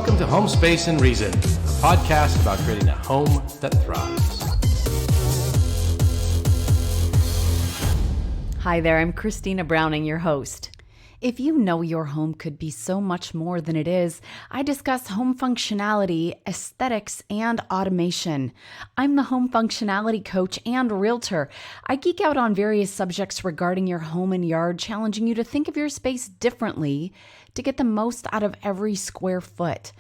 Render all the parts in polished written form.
Welcome to Home Space and Reason, a podcast about creating a home that thrives. Hi there, I'm Kristina Browning, your host. If you know your home could be so much more than it is, I discuss home functionality, aesthetics, and automation. I'm the home functionality coach and realtor. I geek out on various subjects regarding your home and yard, challenging you to think of your space differently to get the most out of every square foot.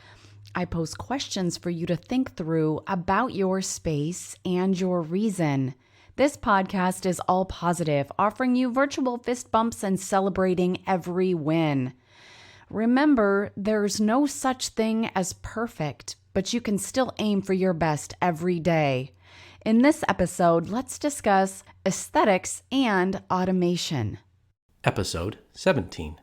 I pose questions for you to think through about your space and your reason. This podcast is all positive, offering you virtual fist bumps and celebrating every win. Remember, there's no such thing as perfect, but you can still aim for your best every day. In this episode, let's discuss aesthetics and automation. Episode 17.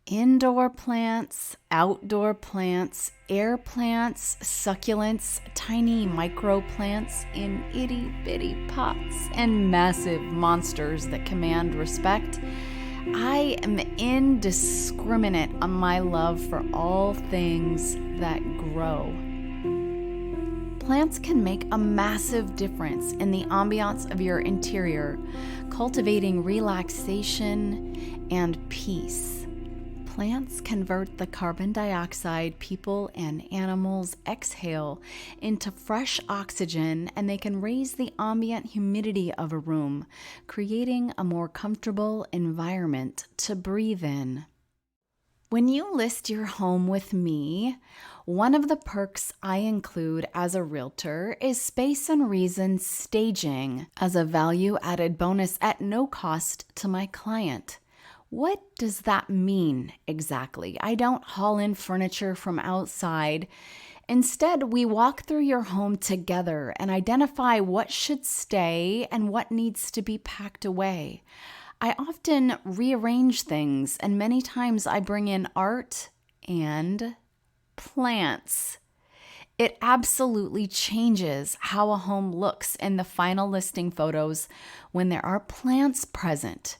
Indoor plants, outdoor plants, air plants, succulents, tiny micro plants in itty-bitty pots, and massive monsters that command respect. I am indiscriminate on my love for all things that grow. Plants can make a massive difference in the ambiance of your interior, cultivating relaxation and peace. Plants convert the carbon dioxide people and animals exhale into fresh oxygen, and they can raise the ambient humidity of a room, creating a more comfortable environment to breathe in. When you list your home with me, one of the perks I include as a realtor is Space and Reason staging as a value-added bonus at no cost to my client. What does that mean exactly? I don't haul in furniture from outside. Instead, we walk through your home together and identify what should stay and what needs to be packed away. I often rearrange things, and many times I bring in art and plants. It absolutely changes how a home looks in the final listing photos when there are plants present.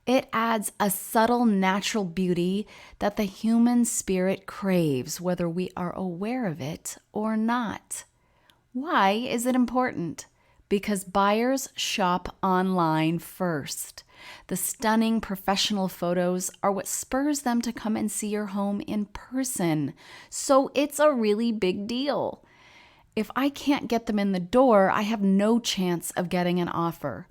It adds a subtle natural beauty that the human spirit craves, whether we are aware of it or not. Why is it important? Because buyers shop online first. The stunning professional photos are what spurs them to come and see your home in person. So it's a really big deal. If I can't get them in the door, I have no chance of getting an offer.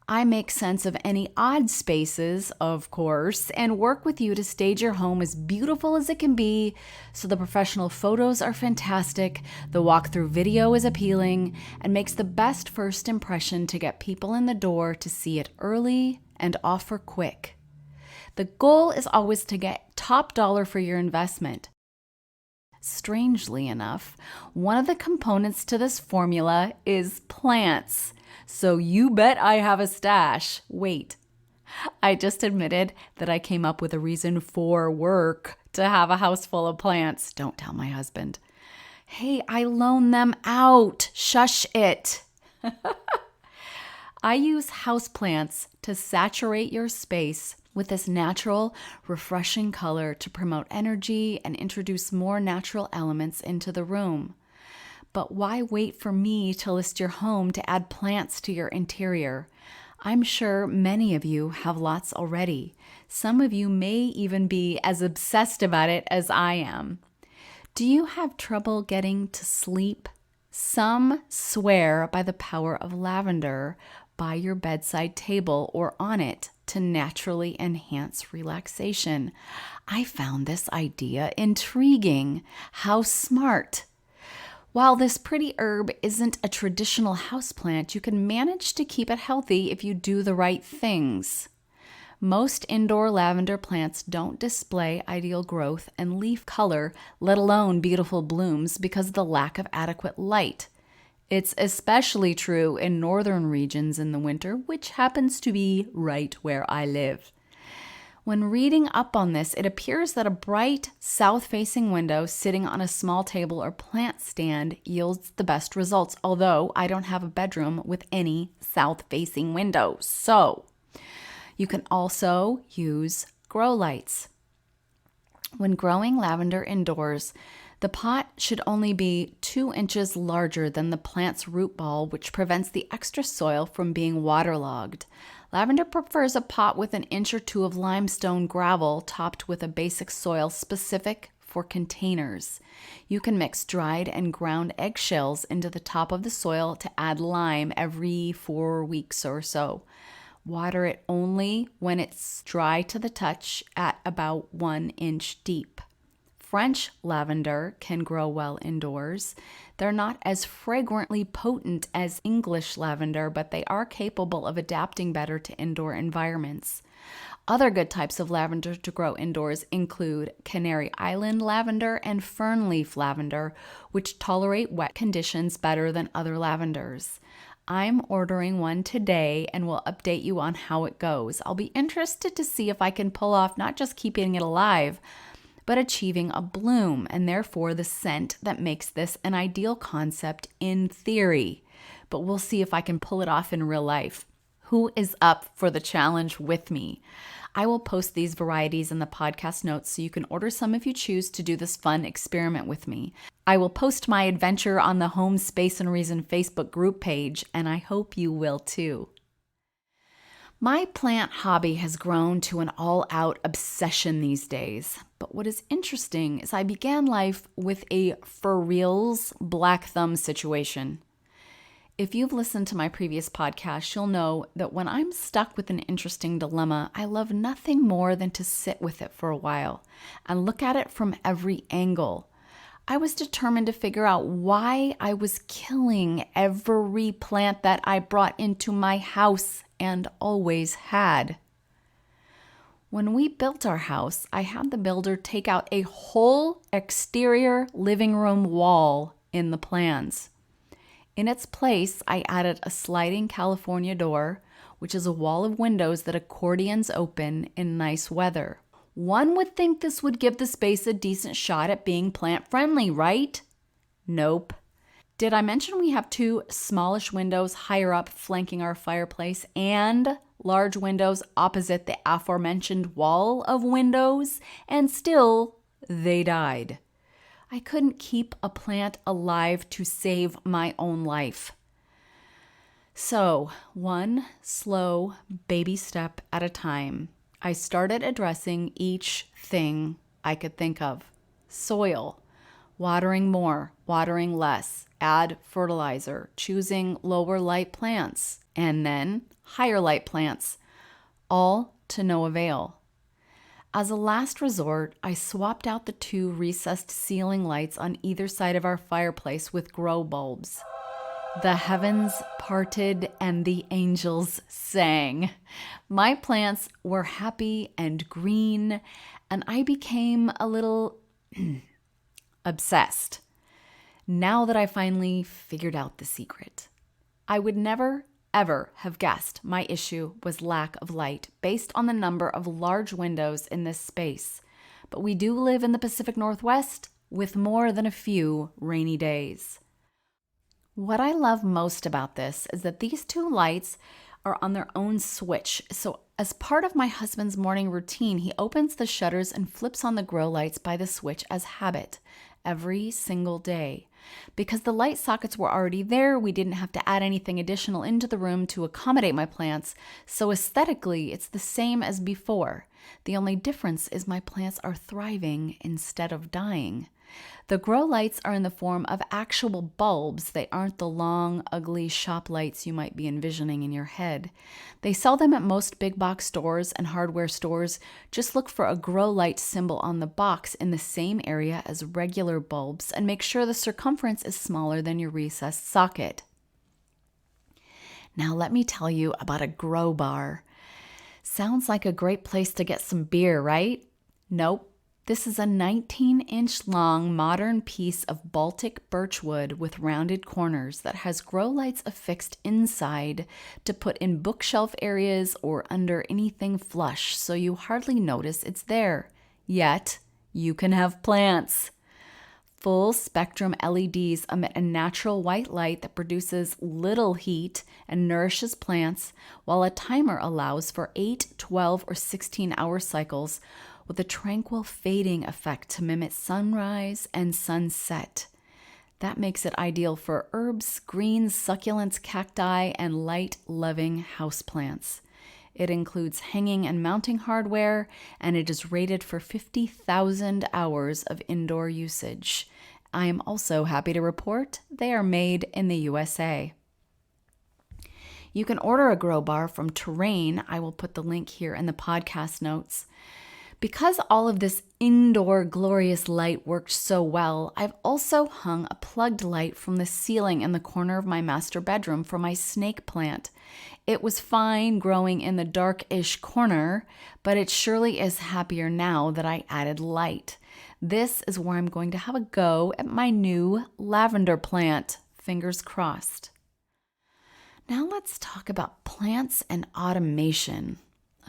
I make sense of any odd spaces, of course, and work with you to stage your home as beautiful as it can be, so the professional photos are fantastic, the walkthrough video is appealing, and makes the best first impression to get people in the door to see it early and offer quick. The goal is always to get top dollar for your investment. Strangely enough, one of the components to this formula is plants. So you bet I have a stash. Wait, I just admitted that I came up with a reason for work to have a house full of plants. Don't tell my husband. Hey, I loan them out. Shush it. I use houseplants to saturate your space with this natural, refreshing color to promote energy and introduce more natural elements into the room. But why wait for me to list your home to add plants to your interior? I'm sure many of you have lots already. Some of you may even be as obsessed about it as I am. Do you have trouble getting to sleep? Some swear by the power of lavender by your bedside table or on it to naturally enhance relaxation. I found this idea intriguing. How smart! While this pretty herb isn't a traditional houseplant, you can manage to keep it healthy if you do the right things. Most indoor lavender plants don't display ideal growth and leaf color, let alone beautiful blooms, because of the lack of adequate light. It's especially true in northern regions in the winter, which happens to be right where I live. When reading up on this, it appears that a bright south-facing window sitting on a small table or plant stand yields the best results, although I don't have a bedroom with any south-facing windows. So you can also use grow lights. When growing lavender indoors, the pot should only be 2 inches larger than the plant's root ball, which prevents the extra soil from being waterlogged. Lavender prefers a pot with an inch or two of limestone gravel topped with a basic soil specific for containers. You can mix dried and ground eggshells into the top of the soil to add lime every 4 weeks or so. Water it only when it's dry to the touch at about 1 inch deep. French lavender can grow well indoors. They're not as fragrantly potent as English lavender, but they are capable of adapting better to indoor environments. Other good types of lavender to grow indoors include Canary Island lavender and fernleaf lavender, which tolerate wet conditions better than other lavenders. I'm ordering one today and will update you on how it goes. I'll be interested to see if I can pull off not just keeping it alive, but achieving a bloom and therefore the scent that makes this an ideal concept in theory. But we'll see if I can pull it off in real life. Who is up for the challenge with me? I will post these varieties in the podcast notes so you can order some if you choose to do this fun experiment with me. I will post my adventure on the Home Space and Reason Facebook group page, and I hope you will too. My plant hobby has grown to an all-out obsession these days. But what is interesting is I began life with a for reals black thumb situation. If you've listened to my previous podcast, you'll know that when I'm stuck with an interesting dilemma, I love nothing more than to sit with it for a while and look at it from every angle. I was determined to figure out why I was killing every plant that I brought into my house and always had. When we built our house, I had the builder take out a whole exterior living room wall in the plans. In its place, I added a sliding California door, which is a wall of windows that accordions open in nice weather. One would think this would give the space a decent shot at being plant-friendly, right? Nope. Did I mention we have 2 smallish windows higher up flanking our fireplace and large windows opposite the aforementioned wall of windows? And still, they died. I couldn't keep a plant alive to save my own life. So, one slow baby step at a time, I started addressing each thing I could think of. Soil, watering more, watering less, add fertilizer, choosing lower light plants, and then higher light plants, all to no avail. As a last resort, I swapped out the 2 recessed ceiling lights on either side of our fireplace with grow bulbs. The heavens parted and the angels sang. My plants were happy and green, and I became a little obsessed. Now that I finally figured out the secret, I would never, ever have guessed my issue was lack of light based on the number of large windows in this space. But we do live in the Pacific Northwest with more than a few rainy days. What I love most about this is that these 2 lights are on their own switch. So as part of my husband's morning routine, he opens the shutters and flips on the grow lights by the switch as habit every single day. Because the light sockets were already there, we didn't have to add anything additional into the room to accommodate my plants, so aesthetically, it's the same as before. The only difference is my plants are thriving instead of dying. The grow lights are in the form of actual bulbs. They aren't the long, ugly shop lights you might be envisioning in your head. They sell them at most big box stores and hardware stores. Just look for a grow light symbol on the box in the same area as regular bulbs and make sure the circumference is smaller than your recessed socket. Now let me tell you about a grow bar. Sounds like a great place to get some beer, right? Nope. This is a 19-inch long modern piece of Baltic birchwood with rounded corners that has grow lights affixed inside to put in bookshelf areas or under anything flush, so you hardly notice it's there. Yet, you can have plants. Full spectrum LEDs emit a natural white light that produces little heat and nourishes plants, while a timer allows for 8, 12, or 16-hour cycles with a tranquil fading effect to mimic sunrise and sunset. That makes it ideal for herbs, greens, succulents, cacti, and light-loving houseplants. It includes hanging and mounting hardware, and it is rated for 50,000 hours of indoor usage. I am also happy to report they are made in the USA. You can order a grow bar from Terrain. I will put the link here in the podcast notes. Because all of this indoor glorious light worked so well, I've also hung a plugged light from the ceiling in the corner of my master bedroom for my snake plant. It was fine growing in the dark-ish corner, but it surely is happier now that I added light. This is where I'm going to have a go at my new lavender plant. Fingers crossed. Now let's talk about plants and automation.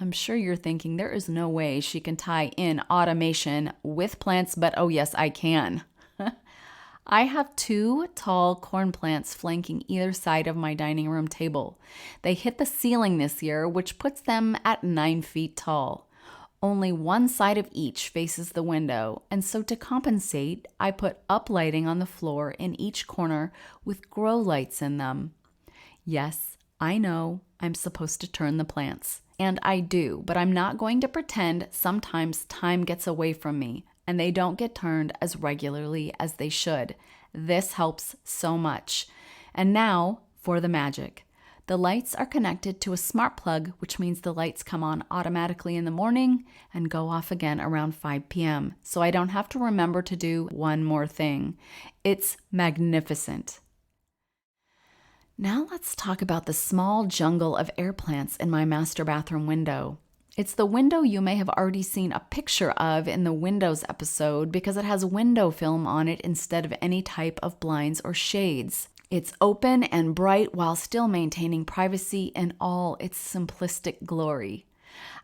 I'm sure you're thinking there is no way she can tie in automation with plants, but oh yes, I can. I have 2 tall corn plants flanking either side of my dining room table. They hit the ceiling this year, which puts them at 9 feet tall. Only one side of each faces the window, and so to compensate, I put uplighting on the floor in each corner with grow lights in them. Yes, I know I'm supposed to turn the plants. And I do, but I'm not going to pretend sometimes time gets away from me and they don't get turned as regularly as they should. This helps so much. And now for the magic. The lights are connected to a smart plug, which means the lights come on automatically in the morning and go off again around 5 p.m. So I don't have to remember to do one more thing. It's magnificent. Now let's talk about the small jungle of air plants in my master bathroom window. It's the window you may have already seen a picture of in the windows episode because it has window film on it instead of any type of blinds or shades. It's open and bright while still maintaining privacy in all its simplistic glory.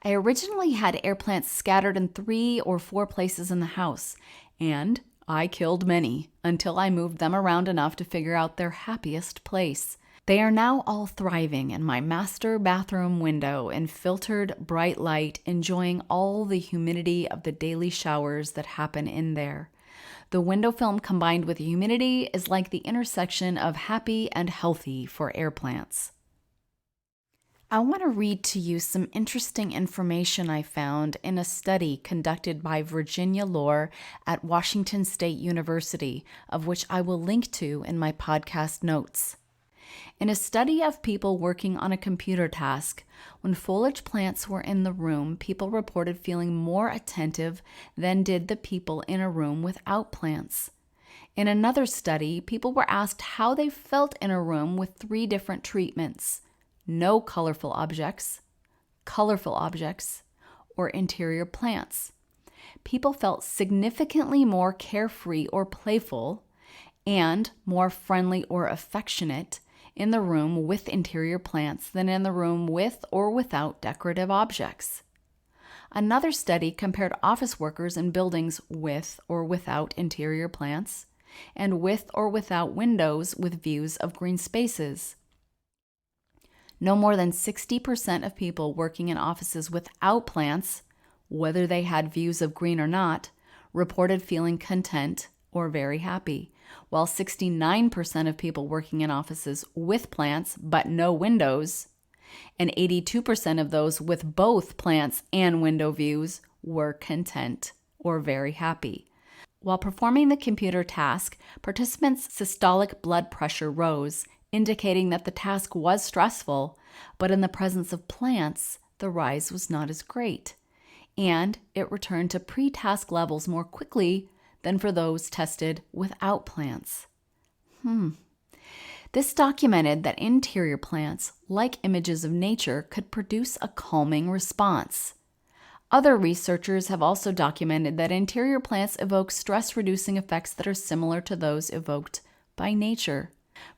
I originally had air plants scattered in 3 or 4 places in the house, and I killed many until I moved them around enough to figure out their happiest place. They are now all thriving in my master bathroom window in filtered bright light, enjoying all the humidity of the daily showers that happen in there. The window film combined with the humidity is like the intersection of happy and healthy for air plants. I want to read to you some interesting information I found in a study conducted by Virginia Lohr at Washington State University, of which I will link to in my podcast notes. In a study of people working on a computer task, when foliage plants were in the room, people reported feeling more attentive than did the people in a room without plants. In another study, people were asked how they felt in a room with 3 different treatments: no colorful objects, or interior plants. People felt significantly more carefree or playful and more friendly or affectionate in the room with interior plants than in the room with or without decorative objects. Another study compared office workers in buildings with or without interior plants and with or without windows with views of green spaces. No more than 60% of people working in offices without plants, whether they had views of green or not, reported feeling content or very happy, while 69% of people working in offices with plants but no windows, and 82% of those with both plants and window views were content or very happy. While performing the computer task, participants' systolic blood pressure rose, indicating that the task was stressful, but in the presence of plants, the rise was not as great, and it returned to pre-task levels more quickly than for those tested without plants. This documented that interior plants, like images of nature, could produce a calming response. Other researchers have also documented that interior plants evoke stress-reducing effects that are similar to those evoked by nature.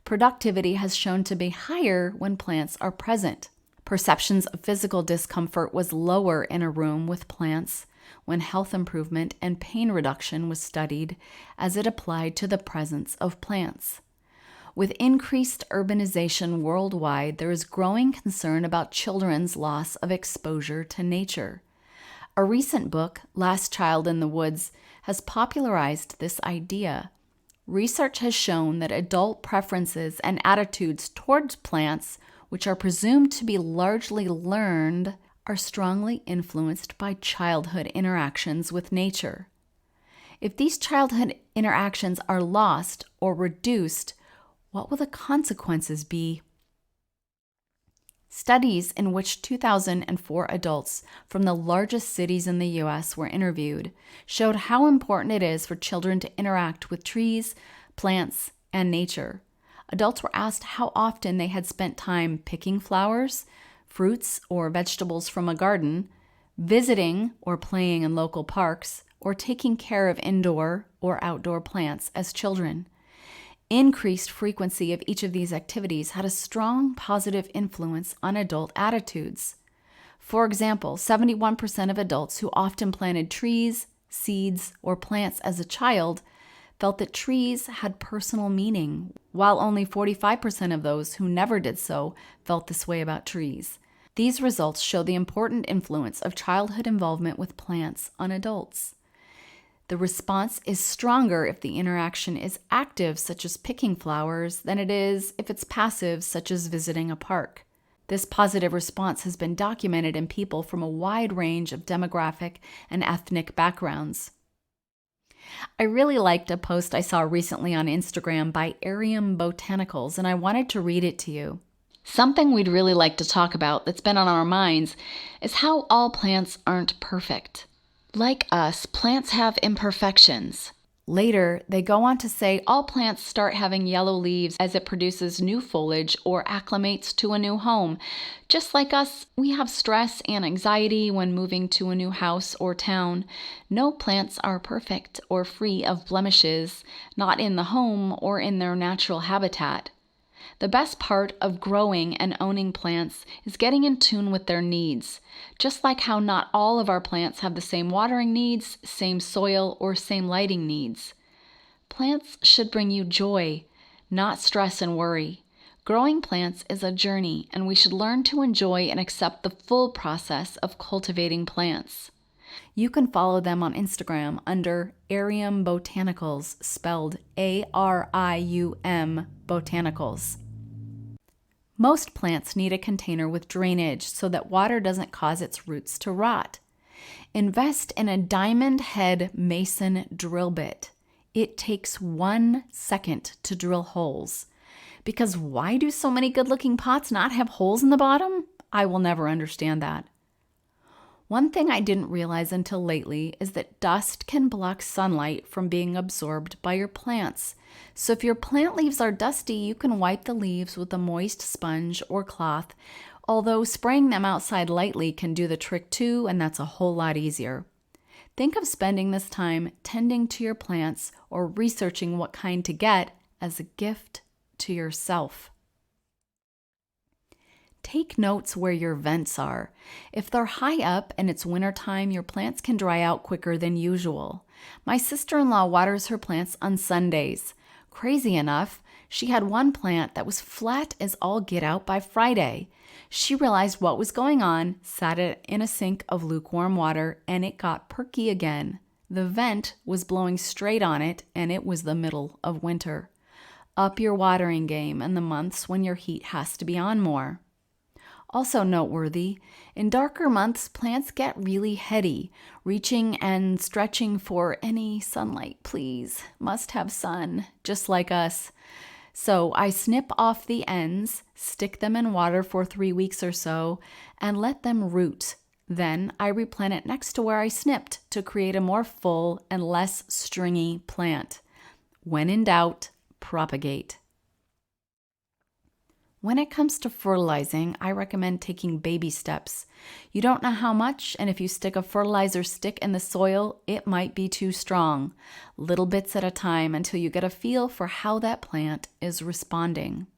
Productivity has shown to be higher when plants are present. Perceptions of physical discomfort was lower in a room with plants when health improvement and pain reduction was studied as it applied to the presence of plants. With increased urbanization worldwide, there is growing concern about children's loss of exposure to nature. A recent book, Last Child in the Woods, has popularized this idea. Research has shown that adult preferences and attitudes towards plants, which are presumed to be largely learned, are strongly influenced by childhood interactions with nature. If these childhood interactions are lost or reduced, what will the consequences be? Studies in which 2,004 adults from the largest cities in the U.S. were interviewed showed how important it is for children to interact with trees, plants, and nature. Adults were asked how often they had spent time picking flowers, fruits, or vegetables from a garden, visiting or playing in local parks, or taking care of indoor or outdoor plants as children. Increased frequency of each of these activities had a strong positive influence on adult attitudes. For example, 71% of adults who often planted trees, seeds, or plants as a child felt that trees had personal meaning, while only 45% of those who never did so felt this way about trees. These results show the important influence of childhood involvement with plants on adults. The response is stronger if the interaction is active, such as picking flowers, than it is if it's passive, such as visiting a park. This positive response has been documented in people from a wide range of demographic and ethnic backgrounds. I really liked a post I saw recently on Instagram by Botanicals, and I wanted to read it to you. Something we'd really like to talk about that's been on our minds is how all plants aren't perfect. Like us, plants have imperfections. Later, they go on to say all plants start having yellow leaves as it produces new foliage or acclimates to a new home. Just like us, we have stress and anxiety when moving to a new house or town. No plants are perfect or free of blemishes, not in the home or in their natural habitat. The best part of growing and owning plants is getting in tune with their needs, just like how not all of our plants have the same watering needs, same soil, or same lighting needs. Plants should bring you joy, not stress and worry. Growing plants is a journey, and we should learn to enjoy and accept the full process of cultivating plants. You can follow them on Instagram under Arium Botanicals, spelled A-R-I-U-M Botanicals. Most plants need a container with drainage so that water doesn't cause its roots to rot. Invest in a diamond head mason drill bit. It takes 1 second to drill holes. Because why do so many good-looking pots not have holes in the bottom? I will never understand that. One thing I didn't realize until lately is that dust can block sunlight from being absorbed by your plants. So if your plant leaves are dusty, you can wipe the leaves with a moist sponge or cloth, although spraying them outside lightly can do the trick too, and that's a whole lot easier. Think of spending this time tending to your plants or researching what kind to get as a gift to yourself. Take notes where your vents are. If they're high up and it's wintertime, your plants can dry out quicker than usual. My sister-in-law waters her plants on Sundays. Crazy enough, she had one plant that was flat as all get out by Friday. She realized what was going on, sat it in a sink of lukewarm water, and it got perky again. The vent was blowing straight on it, and it was the middle of winter. Up your watering game in the months when your heat has to be on more. Also noteworthy, in darker months, plants get really heady, reaching and stretching for any sunlight, please. Must have sun, just like us. So I snip off the ends, stick them in water for 3 weeks or so, and let them root. Then I replant it next to where I snipped to create a more full and less stringy plant. When in doubt, propagate. When it comes to fertilizing, I recommend taking baby steps. You don't know how much, and if you stick a fertilizer stick in the soil, it might be too strong. Little bits at a time until you get a feel for how that plant is responding.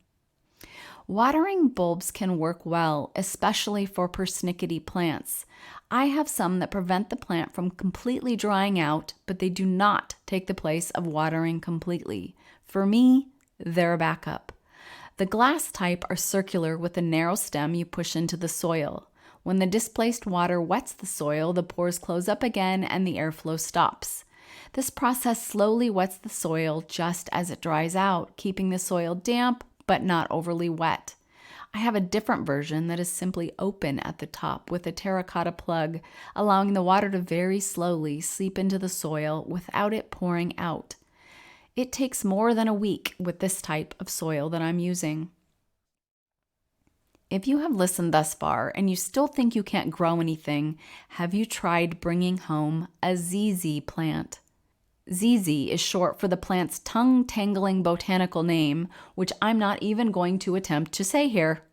Watering bulbs can work well, especially for persnickety plants. I have some that prevent the plant from completely drying out, but they do not take the place of watering completely. For me, they're a backup. The glass type are circular with a narrow stem you push into the soil. When the displaced water wets the soil, the pores close up again and the airflow stops. This process slowly wets the soil just as it dries out, keeping the soil damp but not overly wet. I have a different version that is simply open at the top with a terracotta plug, allowing the water to very slowly seep into the soil without it pouring out. It takes more than a week with this type of soil that I'm using. If you have listened thus far and you still think you can't grow anything, have you tried bringing home a ZZ plant? ZZ is short for the plant's tongue-tangling botanical name, which I'm not even going to attempt to say here.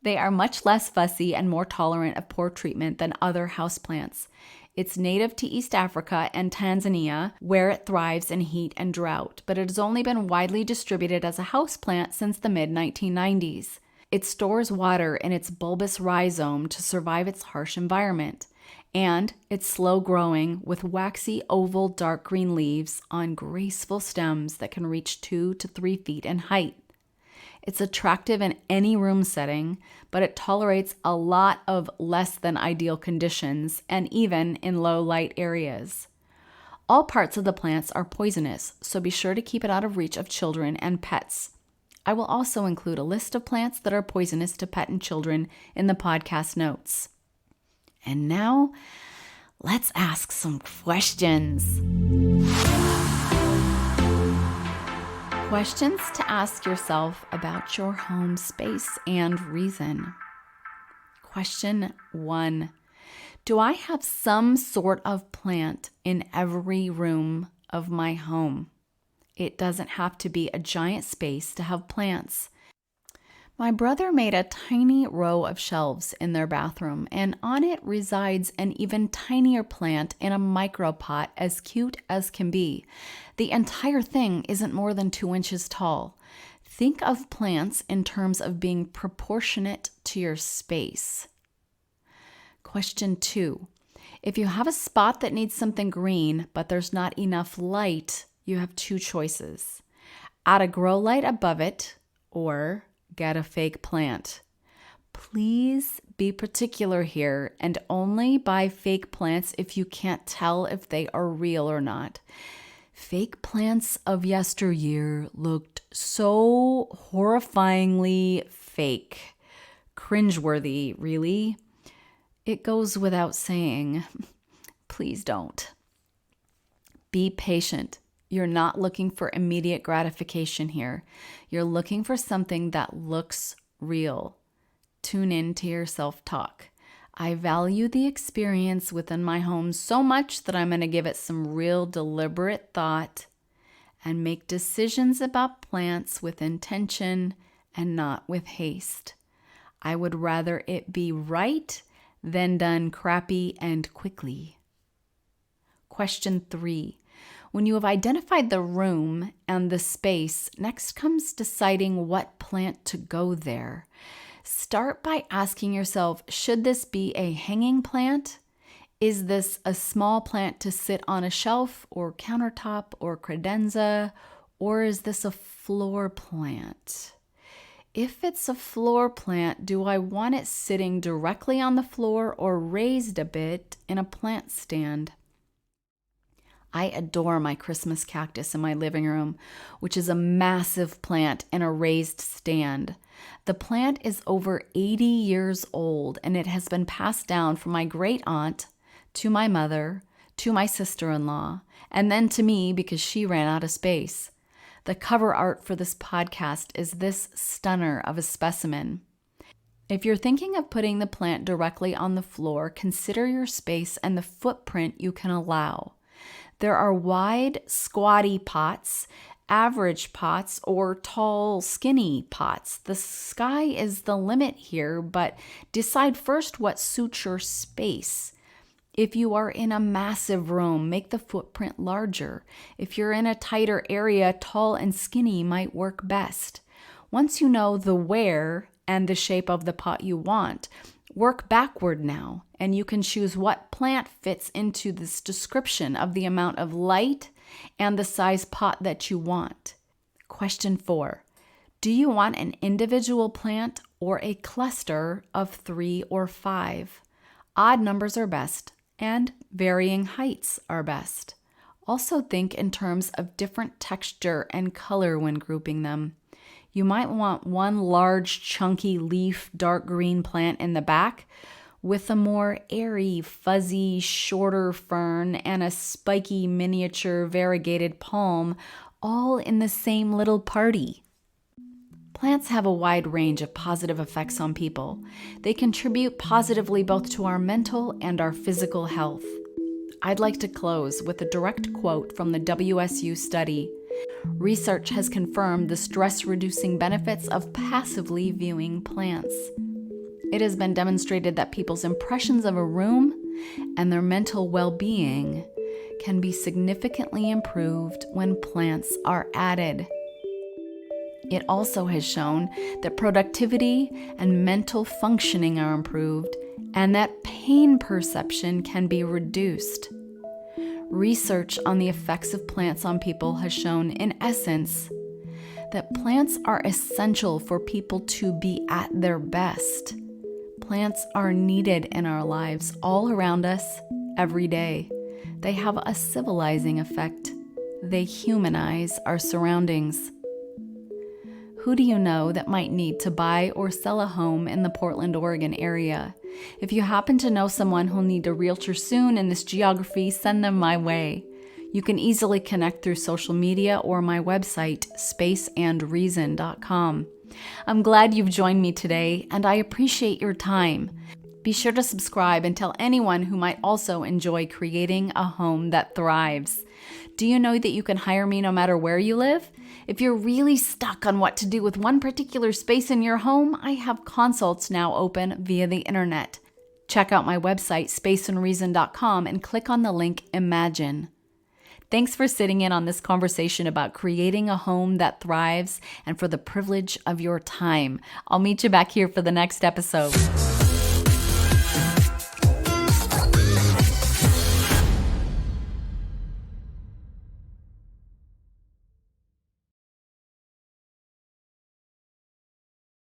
They are much less fussy and more tolerant of poor treatment than other houseplants. It's native to East Africa and Tanzania, where it thrives in heat and drought, but it has only been widely distributed as a houseplant since the mid-1990s. It stores water in its bulbous rhizome to survive its harsh environment, and it's slow-growing with waxy oval dark green leaves on graceful stems that can reach 2 to 3 feet in height. It's attractive in any room setting, but it tolerates a lot of less than ideal conditions and even in low light areas. All parts of the plants are poisonous, so be sure to keep it out of reach of children and pets. I will also include a list of plants that are poisonous to pet and children in the podcast notes. And now, let's ask some questions. Questions to ask yourself about your home space and reason. Question 1. Do I have some sort of plant in every room of my home? It doesn't have to be a giant space to have plants. My brother made a tiny row of shelves in their bathroom, and on it resides an even tinier plant in a micropot as cute as can be. The entire thing isn't more than 2 inches tall. Think of plants in terms of being proportionate to your space. Question 2. If you have a spot that needs something green, but there's not enough light, you have 2 choices. Add a grow light above it, or get a fake plant. Please be particular here and only buy fake plants if you can't tell if they are real or not. Fake plants of yesteryear looked so horrifyingly fake. Cringeworthy, really. It goes without saying. Please don't. Be patient. You're not looking for immediate gratification here. You're looking for something that looks real. Tune in to your self-talk. I value the experience within my home so much that I'm going to give it some real deliberate thought and make decisions about plants with intention and not with haste. I would rather it be right than done crappy and quickly. Question 3. When you have identified the room and the space, next comes deciding what plant to go there. Start by asking yourself, should this be a hanging plant? Is this a small plant to sit on a shelf or countertop or credenza? Or is this a floor plant? If it's a floor plant, do I want it sitting directly on the floor or raised a bit in a plant stand? I adore my Christmas cactus in my living room, which is a massive plant in a raised stand. The plant is over 80 years old, and it has been passed down from my great aunt to my mother, to my sister-in-law, and then to me because she ran out of space. The cover art for this podcast is this stunner of a specimen. If you're thinking of putting the plant directly on the floor, consider your space and the footprint you can allow. There are wide, squatty pots, average pots, or tall, skinny pots. The sky is the limit here, but decide first what suits your space. If you are in a massive room, make the footprint larger. If you're in a tighter area, tall and skinny might work best. Once you know the where and the shape of the pot you want, work backward now, and you can choose what plant fits into this description of the amount of light and the size pot that you want. Question 4. Do you want an individual plant or a cluster of 3 or 5? Odd numbers are best, and varying heights are best. Also think in terms of different texture and color when grouping them. You might want one large, chunky leaf, dark green plant in the back with a more airy, fuzzy, shorter fern and a spiky, miniature, variegated palm, all in the same little party. Plants have a wide range of positive effects on people. They contribute positively both to our mental and our physical health. I'd like to close with a direct quote from the WSU study. Research has confirmed the stress-reducing benefits of passively viewing plants. It has been demonstrated that people's impressions of a room and their mental well-being can be significantly improved when plants are added. It also has shown that productivity and mental functioning are improved and that pain perception can be reduced. Research on the effects of plants on people has shown, in essence, that plants are essential for people to be at their best. Plants are needed in our lives all around us every day. They have a civilizing effect. They humanize our surroundings. Who do you know that might need to buy or sell a home in the Portland, Oregon area? If you happen to know someone who'll need a realtor soon in this geography, send them my way. You can easily connect through social media or my website, spaceandreason.com. I'm glad you've joined me today, and I appreciate your time. Be sure to subscribe and tell anyone who might also enjoy creating a home that thrives. Do you know that you can hire me no matter where you live? If you're really stuck on what to do with one particular space in your home, I have consults now open via the internet. Check out my website, spaceandreason.com, and click on the link Imagine. Thanks for sitting in on this conversation about creating a home that thrives and for the privilege of your time. I'll meet you back here for the next episode.